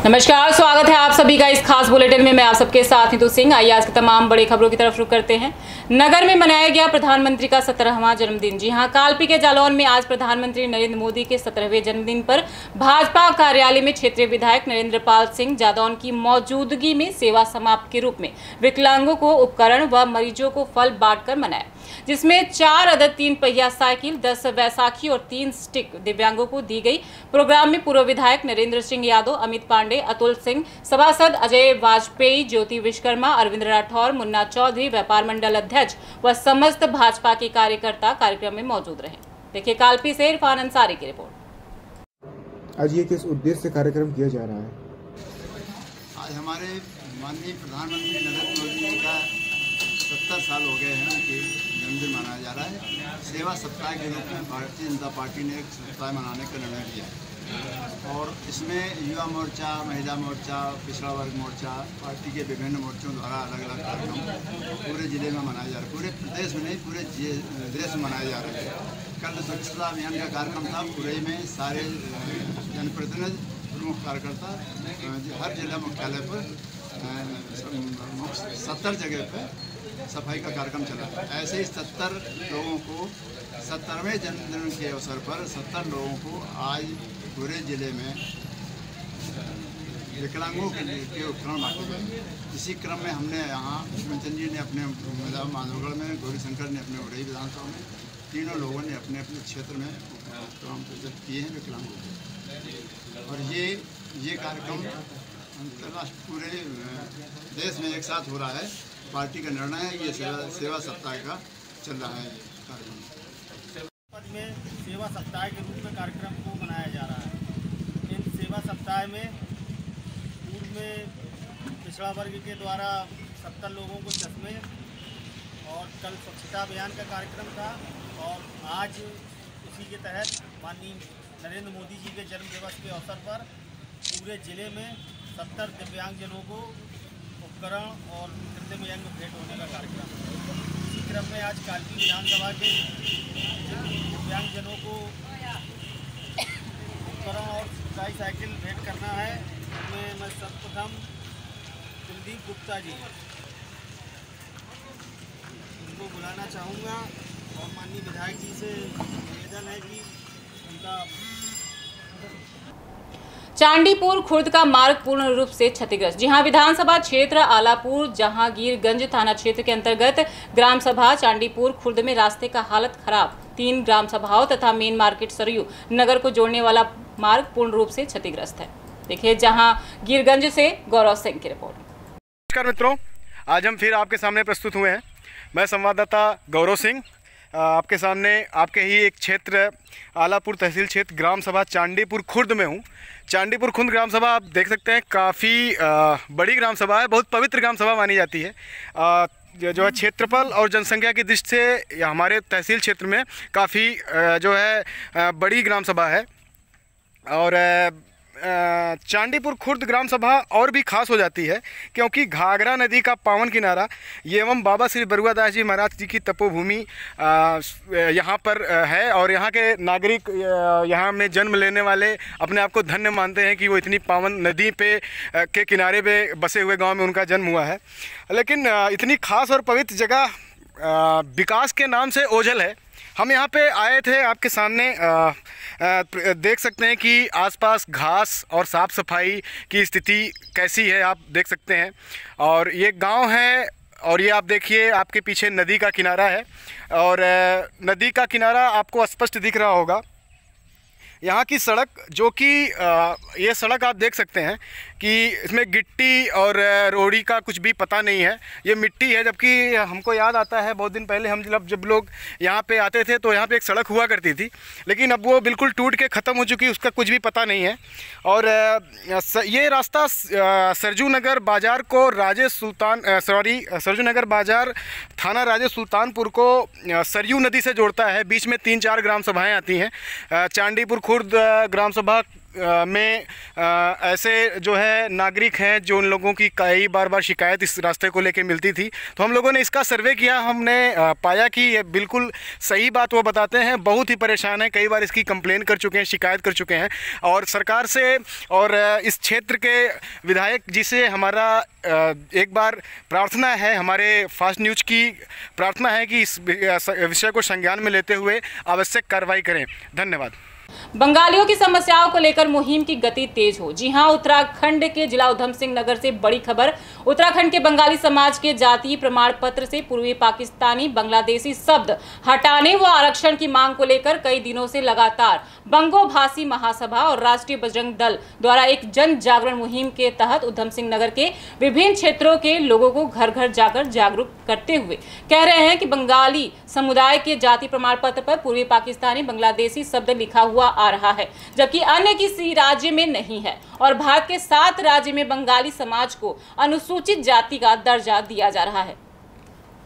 नमस्कार, स्वागत है आप सभी का इस खास बुलेटिन में। मैं आप सबके साथ नीतू सिंह। आइए आज की तमाम बड़ी खबरों की तरफ रुख करते हैं। नगर में मनाया गया प्रधानमंत्री का 17वां जन्मदिन। जी हां, कालपी के जालौन में आज प्रधानमंत्री नरेंद्र मोदी के 17वें जन्मदिन पर भाजपा कार्यालय में क्षेत्रीय विधायक नरेंद्र पाल सिंह जादौन की मौजूदगी में सेवा समाप्त के रूप में विकलांगों को उपकरण व मरीजों को फल बांटकर मनाया, जिसमें 4 अदद 3 पहिया साइकिल, 10 वैसाखी और 3 स्टिक दिव्यांगों को दी गई। प्रोग्राम में पूर्व विधायक नरेंद्र सिंह यादव, अमित पांडे, अतुल सिंह, सभासद अजय वाजपेयी, ज्योति विश्वकर्मा, अरविंद राठौर, मुन्ना चौधरी, व्यापार मंडल अध्यक्ष व समस्त भाजपा के कार्यकर्ता कार्यक्रम में मौजूद रहे। देखिए कालपी से इरफान अंसारी की रिपोर्ट। आज ये किस उद्देश्य से कार्यक्रम किया जा रहा है? आज हमारे माननीय प्रधानमंत्री नरेंद्र मोदी जी का 70 साल हो गए हैं, उनके जन्मदिन मनाया जा रहा है। सेवा सप्ताह के रूप में भारतीय जनता पार्टी ने एक सप्ताह मनाने का निर्णय लिया है और इसमें युवा मोर्चा, महिला मोर्चा, पिछड़ा वर्ग मोर्चा, पार्टी के विभिन्न मोर्चों द्वारा अलग अलग कार्यक्रम पूरे जिले में मनाया जा रहा है। पूरे प्रदेश में नहीं, पूरे देश में मनाया जा रहा है। कल स्वच्छता अभियान का कार्यक्रम था। पूरे में सारे जनप्रतिनिधि, प्रमुख कार्यकर्ता हर जिला मुख्यालय पर 70 जगह पर सफाई का कार्यक्रम चला। ऐसे ही 70 लोगों को 70वें जन्मदिन के अवसर पर 70 लोगों को आज पूरे जिले में विकलांगों के उपकरण बांटे गए। इसी क्रम में हमने यहाँ विष्णुचंद जी ने अपने माधवगढ़ में, गौरीशंकर ने अपने उड़ई विधानसभा में, तीनों लोगों ने अपने अपने क्षेत्र में उपकरण प्रदर्शित किए हैं विकलांगों को। और ये कार्यक्रम अंतर्राष्ट्रीय पूरे देश में एक साथ हो रहा है। पार्टी का निर्णय है, ये सेवा सप्ताह का चल रहा है कार्यक्रम। में सेवा सप्ताह के रूप में कार्यक्रम को मनाया जा रहा है। इन सेवा सप्ताह में पूर्व में पिछड़ा वर्ग के द्वारा 70 लोगों को चश्मे और कल स्वच्छता अभियान का कार्यक्रम था और आज उसी के तहत माननीय नरेंद्र मोदी जी के जन्म दिवस के अवसर पर पूरे जिले में 70 दिव्यांगजनों को उपकरण और कृत्रिम अंग भेंट होने का कार्यक्रम। इसी क्रम में आज कालपी विधानसभा के दिव्यांगजनों को उपकरण और ट्राई साइकिल भेंट करना है। उसमें मैं सर्वप्रथम कुलदीप गुप्ता जी उनको बुलाना चाहूँगा और माननीय विधायक जी से निवेदन है कि उनका चांडीपुर खुर्द का मार्ग पूर्ण रूप से क्षतिग्रस्त। जी हां, विधानसभा क्षेत्र आलापुर जहांगीरगंज थाना क्षेत्र के अंतर्गत ग्राम सभा चांडीपुर खुर्द में रास्ते का हालत खराब। 3 ग्राम सभाओं तथा मेन मार्केट सरयू नगर को जोड़ने वाला मार्ग पूर्ण रूप से क्षतिग्रस्त है। देखिए जहांगीरगंज से गौरव सिंह की रिपोर्ट। नमस्कार मित्रों, आज हम फिर आपके सामने प्रस्तुत हुए हैं। मैं संवाददाता गौरव सिंह आपके सामने आपके ही एक क्षेत्र आलापुर तहसील क्षेत्र ग्राम सभा चांडीपुर खुर्द में हूँ। चांडीपुर खुर्द ग्राम सभा आप देख सकते हैं, काफ़ी बड़ी ग्राम सभा है, बहुत पवित्र ग्राम सभा मानी जाती है। जो है क्षेत्रफल और जनसंख्या की दृष्टि से हमारे तहसील क्षेत्र में काफ़ी जो है बड़ी ग्राम सभा है। और चांडीपुर खुर्द ग्राम सभा और भी खास हो जाती है क्योंकि घाघरा नदी का पावन किनारा एवं बाबा श्री बरुआ दास जी महाराज जी की तपोभूमि यहाँ पर है और यहाँ के नागरिक यहाँ में जन्म लेने वाले अपने आप को धन्य मानते हैं कि वो इतनी पावन नदी पे के किनारे पे बसे हुए गांव में उनका जन्म हुआ है। लेकिन इतनी खास और पवित्र जगह विकास के नाम से ओझल है। हम यहाँ पे आए थे, आपके सामने देख सकते हैं कि आसपास घास और साफ़ सफाई की स्थिति कैसी है, आप देख सकते हैं। और ये गांव है और ये आप देखिए आपके पीछे नदी का किनारा है और नदी का किनारा आपको स्पष्ट दिख रहा होगा। यहाँ की सड़क जो कि ये सड़क आप देख सकते हैं कि इसमें गिट्टी और रोड़ी का कुछ भी पता नहीं है, ये मिट्टी है। जबकि हमको याद आता है बहुत दिन पहले हम जब लोग यहाँ पे आते थे तो यहाँ पे एक सड़क हुआ करती थी, लेकिन अब वो बिल्कुल टूट के ख़त्म हो चुकी है, उसका कुछ भी पता नहीं है। और ये रास्ता सरजू नगर बाज़ार को सरजू नगर बाज़ार थाना राजे सुल्तानपुर को सरयू नदी से जोड़ता है। बीच में 3-4 ग्राम सभाएँ आती हैं। चांडीपुर खुर्द ग्राम सभा में ऐसे जो है नागरिक हैं जो उन लोगों की कई बार शिकायत इस रास्ते को लेके मिलती थी, तो हम लोगों ने इसका सर्वे किया। हमने पाया कि ये बिल्कुल सही बात वो बताते हैं, बहुत ही परेशान हैं, कई बार इसकी कंप्लेन कर चुके हैं, शिकायत कर चुके हैं। और सरकार से और इस क्षेत्र के विधायक जी से हमारा एक बार प्रार्थना है, हमारे फास्ट न्यूज़ की प्रार्थना है कि इस विषय को संज्ञान में लेते हुए आवश्यक कार्रवाई करें। धन्यवाद। बंगालियों की समस्याओं को लेकर मुहिम की गति तेज हो। जी हां, उत्तराखंड के जिला उधम सिंह नगर से बड़ी खबर। उत्तराखंड के बंगाली समाज के जातीय प्रमाण पत्र से पूर्वी पाकिस्तानी बांग्लादेशी शब्द हटाने व आरक्षण की मांग को लेकर कई दिनों से लगातार बंगो भाषी महासभा और राष्ट्रीय बजरंग दल द्वारा एक जन जागरण मुहिम के तहत उधम सिंह नगर के विभिन्न क्षेत्रों के लोगों को घर घर जाकर जागरूक करते हुए कह रहे हैं कि बंगाली समुदाय के जाति प्रमाण पत्र पर पूर्वी पाकिस्तानी बांग्लादेशी शब्द लिखा हुआ आ रहा है, जबकि अन्य किसी राज्य में नहीं है। और भारत के 7 राज्य में बंगाली समाज को अनुसूचित जाति का दर्जा दिया जा रहा है,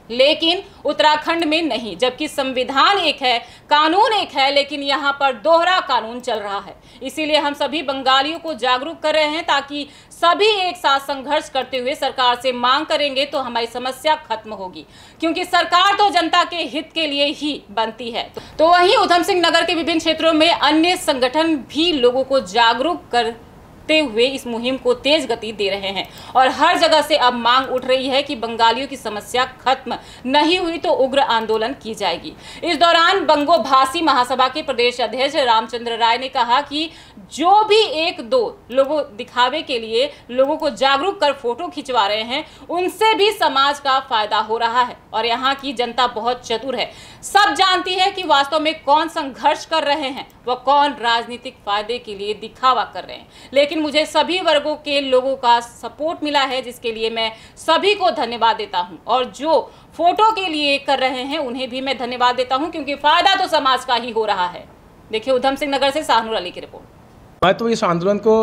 लेकिन उत्तराखंड में नहीं। जबकि संविधान एक है, कानून एक है, लेकिन यहाँ पर दोहरा कानून चल रहा है। इसीलिए हम सभी बंगालियों को जागरूक कर रहे हैं, ताकि सभी एक साथ संघर्ष करते हुए सरकार से मांग करेंगे तो हमारी समस्या खत्म होगी, क्योंकि सरकार तो जनता के हित के लिए ही बनती है। तो वहीं उधम सिंह नगर के विभिन्न क्षेत्रों में अन्य संगठन भी लोगों को जागरूक करते हुए इस मुहिम को तेज गति दे रहे हैं और हर जगह से अब मांग उठ रही है कि बंगालियों की समस्या खत्म नहीं हुई तो उग्र आंदोलन की जाएगी। इस दौरान बंगो भाषी महासभा के प्रदेश अध्यक्ष रामचंद्र राय ने कहा कि जो भी एक दो लोगों दिखावे के लिए लोगों को जागरूक कर फोटो खिंचवा रहे हैं, उनसे भी समाज का फायदा हो रहा है और यहाँ की जनता बहुत चतुर है, सब जानती है कि वास्तव में कौन संघर्ष कर रहे हैं व कौन राजनीतिक फायदे के लिए दिखावा कर रहे हैं। लेकिन मुझे सभी वर्गों के लोगों का सपोर्ट मिला है, जिसके लिए मैं सभी को धन्यवाद देता हूं और जो फोटो के लिए कर रहे हैं उन्हें भी मैं धन्यवाद देता हूं, क्योंकि फायदा तो समाज का ही हो रहा है। देखिए उधम सिंह नगर से शाहनूर अली की रिपोर्ट। मैं तो इस आंदोलन को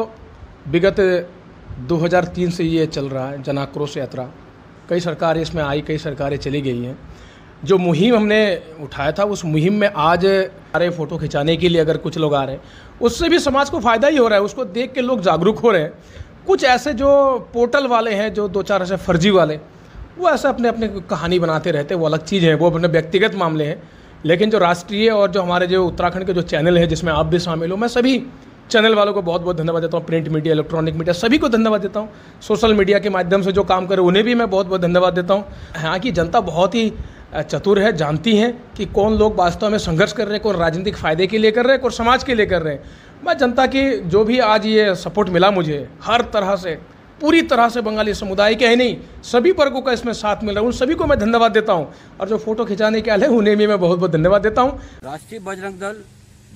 विगत 2003 से ये चल रहा है, जन आक्रोश यात्रा। कई सरकारें इसमें आई, कई सरकारें चली गई हैं। जो मुहिम हमने उठाया था, उस मुहिम में आज अरे फ़ोटो खिंचाने के लिए अगर कुछ लोग आ रहे हैं, उससे भी समाज को फ़ायदा ही हो रहा है। उसको देख के लोग जागरूक हो रहे हैं। कुछ ऐसे जो पोर्टल वाले हैं, जो 2-4 ऐसे फर्जी वाले, वो ऐसे अपने अपने कहानी बनाते रहते हैं, वो अलग चीज़ है, वो अपने व्यक्तिगत मामले हैं। लेकिन जो राष्ट्रीय और जो हमारे जो उत्तराखंड के जो चैनल है, जिसमें आप भी शामिल हो, मैं सभी चैनल वालों को बहुत बहुत धन्यवाद देता हूँ। प्रिंट मीडिया, इलेक्ट्रॉनिक मीडिया, सभी को धन्यवाद देता हूँ। सोशल मीडिया के माध्यम से जो काम करे उन्हें भी मैं बहुत बहुत धन्यवाद देता हूँ। यहाँ की जनता बहुत ही चतुर है, जानती हैं कि कौन लोग वास्तव में संघर्ष कर रहे हैं, कौन राजनीतिक फ़ायदे के लिए कर रहे हैं, कौन समाज के लिए कर रहे हैं। मैं जनता की जो भी आज ये सपोर्ट मिला मुझे, हर तरह से, पूरी तरह से बंगाली समुदाय के ही नहीं, सभी वर्गों का इसमें साथ मिल रहा है, उन सभी को मैं धन्यवाद देता हूँ। और जो फोटो खिंचाने के आए उन्हें भी मैं बहुत बहुत धन्यवाद देता हूँ। राष्ट्रीय बजरंग दल,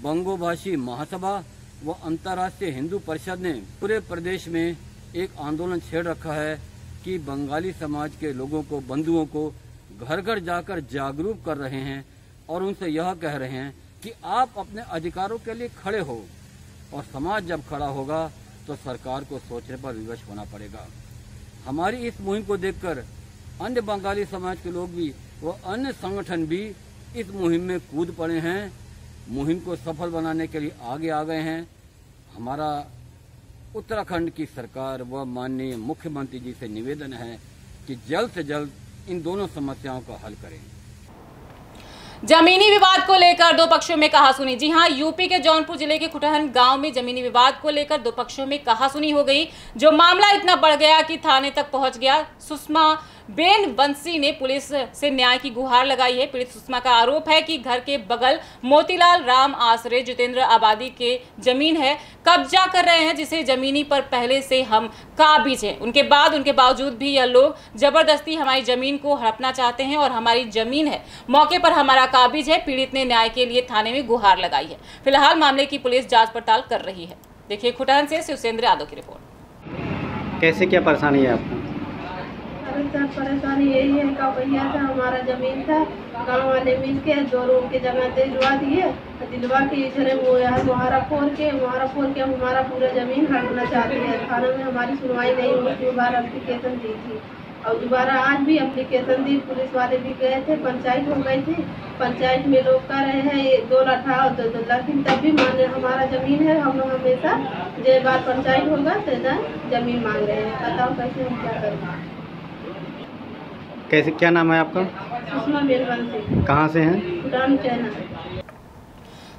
बंगो भाषी महासभा व अंतर्राष्ट्रीय हिंदू परिषद ने पूरे प्रदेश में एक आंदोलन छेड़ रखा है कि बंगाली समाज के लोगों को, बंधुओं को घर घर जाकर जागरूक कर रहे हैं और उनसे यह कह रहे हैं कि आप अपने अधिकारों के लिए खड़े हो, और समाज जब खड़ा होगा तो सरकार को सोचने पर विवश होना पड़ेगा। हमारी इस मुहिम को देखकर अन्य बंगाली समाज के लोग भी व अन्य संगठन भी इस मुहिम में कूद पड़े हैं, मुहिम को सफल बनाने के लिए आगे आ गए हैं। हमारा उत्तराखंड की सरकार व माननीय मुख्यमंत्री जी से निवेदन है कि जल्द से जल्द इन दोनों समस्याओं का हल करें। जमीनी विवाद को लेकर दो पक्षों में कहासुनी। जी हां, यूपी के जौनपुर जिले के खुटहन गांव में जमीनी विवाद को लेकर दो पक्षों में कहासुनी हो गई, जो मामला इतना बढ़ गया कि थाने तक पहुंच गया। सुषमा बेन बंसी ने पुलिस से न्याय की गुहार लगाई है। पीड़ित सुषमा का आरोप है कि घर के बगल मोतीलाल राम आसरे जितेंद्र आबादी के जमीन है, कब्जा कर रहे हैं, जिसे जमीनी पर पहले से हम काबिज हैं। उनके बावजूद भी यह लोग जबरदस्ती हमारी जमीन को हड़पना चाहते हैं और हमारी जमीन है, मौके पर हमारा काबिज है। पीड़ित ने न्याय के लिए थाने में गुहार लगाई है। फिलहाल मामले की पुलिस जांच पड़ताल कर रही है। देखिए खुटहन से शिवसेंद्र यादव की रिपोर्ट। कैसे क्या परेशानी है आपको? सर परेशानी यही है का भैया था, हमारा जमीन था, गांव वाले मिल के 2 रूम की जगह दिलवा दिए, दिलवा के इधर मुहारा फोड़ के हमारा पूरा जमीन हड़पना चाहती है। थाने में हमारी सुनवाई नहीं हुई, 2 बार एप्लीकेशन दी थी, और दोबारा आज भी एप्लीकेशन दी, पुलिस वाले भी गए थे, पंचायत हो गई थी, पंचायत में लोग कर रहे हैं ये 2 लाख लेकिन तब भी माने हमारा जमीन है। हम लोग हमेशा जो बार पंचायत होगा तो जमीन मांग रहे हैं। बताओ कैसे हम क्या करें। कैसे, क्या नाम है आपका? सुषमा मेलवंशी। कहाँ से हैं? भूटान चाइना।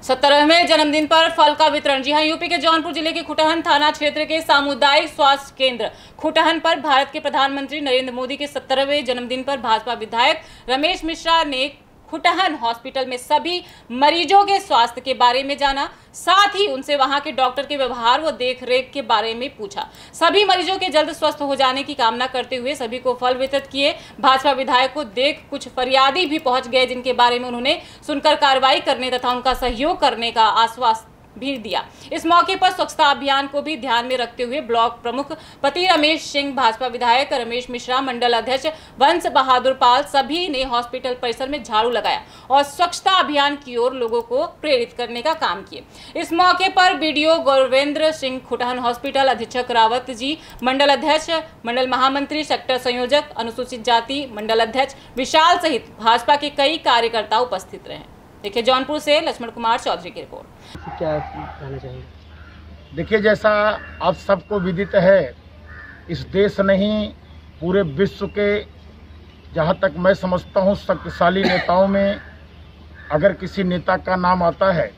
17वें जन्मदिन पर फल का वितरण। जी हां, यूपी के जौनपुर जिले के खुटहन थाना क्षेत्र के सामुदायिक स्वास्थ्य केंद्र खुटहन पर भारत के प्रधानमंत्री नरेंद्र मोदी के 17वें जन्मदिन पर भाजपा विधायक रमेश मिश्रा ने खुटहन हॉस्पिटल में सभी मरीजों के स्वास्थ्य के बारे में जाना, साथ ही उनसे वहां के डॉक्टर के व्यवहार व देखरेख के बारे में पूछा। सभी मरीजों के जल्द स्वस्थ हो जाने की कामना करते हुए सभी को फल वितरित किए। भाजपा विधायक को देख कुछ फरियादी भी पहुंच गए, जिनके बारे में उन्होंने सुनकर कार्रवाई करने तथा उनका सहयोग करने का आश्वासन भी दिया। इस मौके पर स्वच्छता अभियान को भी ध्यान में रखते हुए ब्लॉक प्रमुख पति रमेश सिंह, भाजपा विधायक रमेश मिश्रा, मंडल अध्यक्ष वंश बहादुर पाल सभी ने हॉस्पिटल परिसर में झाड़ू लगाया और स्वच्छता अभियान की ओर लोगों को प्रेरित करने का काम किए। इस मौके पर बीडीओ गौरवेंद्र सिंह, खुटहन हॉस्पिटल अधीक्षक रावत जी, मंडल अध्यक्ष, मंडल महामंत्री, सेक्टर संयोजक, अनुसूचित जाति मंडल अध्यक्ष विशाल सहित भाजपा के कई कार्यकर्ता उपस्थित रहे। देखिए जौनपुर से लक्ष्मण कुमार चौधरी की रिपोर्ट। क्या कहना चाहिए? देखिए, जैसा आप सबको विदित है, इस देश नहीं पूरे विश्व के, जहाँ तक मैं समझता हूँ, शक्तिशाली नेताओं में अगर किसी नेता का नाम आता है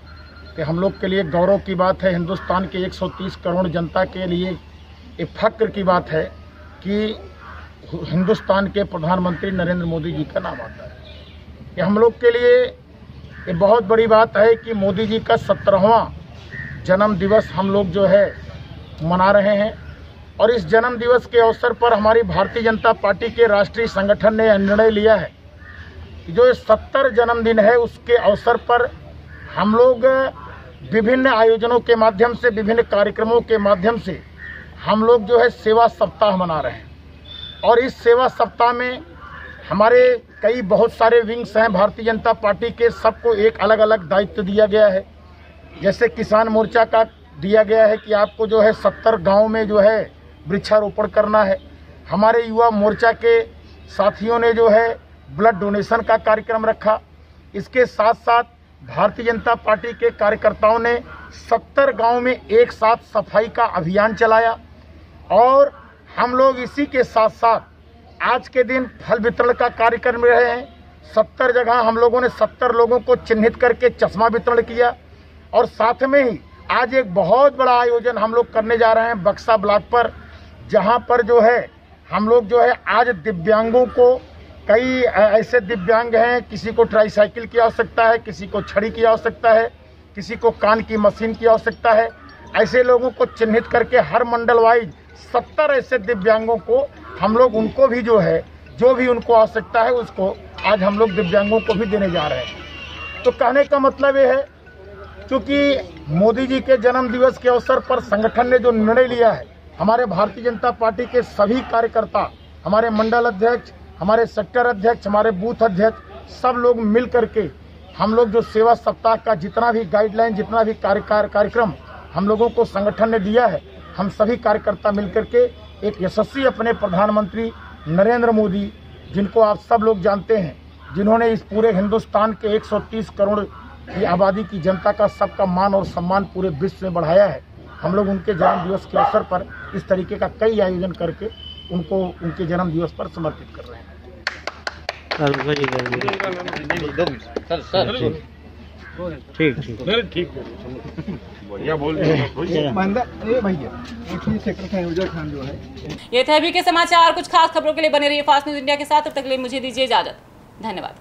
तो हम लोग के लिए गौरव की बात है। हिंदुस्तान के 130 करोड़ जनता के लिए ये फक्र की बात है कि हिंदुस्तान के प्रधानमंत्री नरेंद्र मोदी जी का नाम आता है। ये हम लोग के लिए ये बहुत बड़ी बात है कि मोदी जी का 17वां जन्म दिवस हम लोग जो है मना रहे हैं। और इस जन्म दिवस के अवसर पर हमारी भारतीय जनता पार्टी के राष्ट्रीय संगठन ने निर्णय लिया है कि जो 70 जन्मदिन है उसके अवसर पर हम लोग विभिन्न आयोजनों के माध्यम से, विभिन्न कार्यक्रमों के माध्यम से हम लोग जो है सेवा सप्ताह मना रहे हैं। और इस सेवा सप्ताह में हमारे कई बहुत सारे विंग्स हैं भारतीय जनता पार्टी के, सबको एक अलग अलग दायित्व दिया गया है। जैसे किसान मोर्चा का दिया गया है कि आपको जो है 70 गांव में जो है वृक्षारोपण करना है। हमारे युवा मोर्चा के साथियों ने जो है ब्लड डोनेशन का कार्यक्रम रखा। इसके साथ साथ भारतीय जनता पार्टी के कार्यकर्ताओं ने 70 गांव में एक साथ सफाई का अभियान चलाया। और हम लोग इसी के साथ साथ आज के दिन फल वितरण का कार्यक्रम रहे हैं। 70 जगह हम लोगों ने 70 लोगों को चिन्हित करके चश्मा वितरण किया। और साथ में ही आज एक बहुत बड़ा आयोजन हम लोग करने जा रहे हैं बक्सा ब्लॉक पर, जहां पर जो है हम लोग जो है आज दिव्यांगों को, कई ऐसे दिव्यांग हैं, किसी को ट्राईसाइकिल की आवश्यकता है, किसी को छड़ी की आवश्यकता है, किसी को कान की मशीन की आवश्यकता है। ऐसे लोगों को चिन्हित करके हर मंडल वाइज 70 ऐसे दिव्यांगों को हम लोग उनको भी जो है, जो भी उनको आवश्यकता है उसको आज हम लोग दिव्यांगों को भी देने जा रहे हैं। तो कहने का मतलब ये है, क्योंकि मोदी जी के जन्म दिवस के अवसर पर संगठन ने जो निर्णय लिया है, हमारे भारतीय जनता पार्टी के सभी कार्यकर्ता, हमारे मंडल अध्यक्ष, हमारे सेक्टर अध्यक्ष, हमारे बूथ अध्यक्ष, सब लोग मिल करके हम लोग जो सेवा सप्ताह का जितना भी गाइडलाइन, जितना भी कार्यक्रम हम लोगों को संगठन ने दिया है, हम सभी कार्यकर्ता मिलकर के एक यशस्वी अपने प्रधानमंत्री नरेंद्र मोदी, जिनको आप सब लोग जानते हैं, जिन्होंने इस पूरे हिंदुस्तान के 130 करोड़ की आबादी की जनता का सबका मान और सम्मान पूरे विश्व में बढ़ाया है, हम लोग उनके जन्म दिवस के अवसर पर इस तरीके का कई आयोजन करके उनको उनके जन्म दिवस पर समर्पित कर रहे हैं। ठीक बढ़िया बोल ये थे अभी के समाचार। कुछ खास खबरों के लिए बने रहिए फास्ट न्यूज इंडिया के साथ। तब तक के लिए मुझे दीजिए इजाजत। धन्यवाद।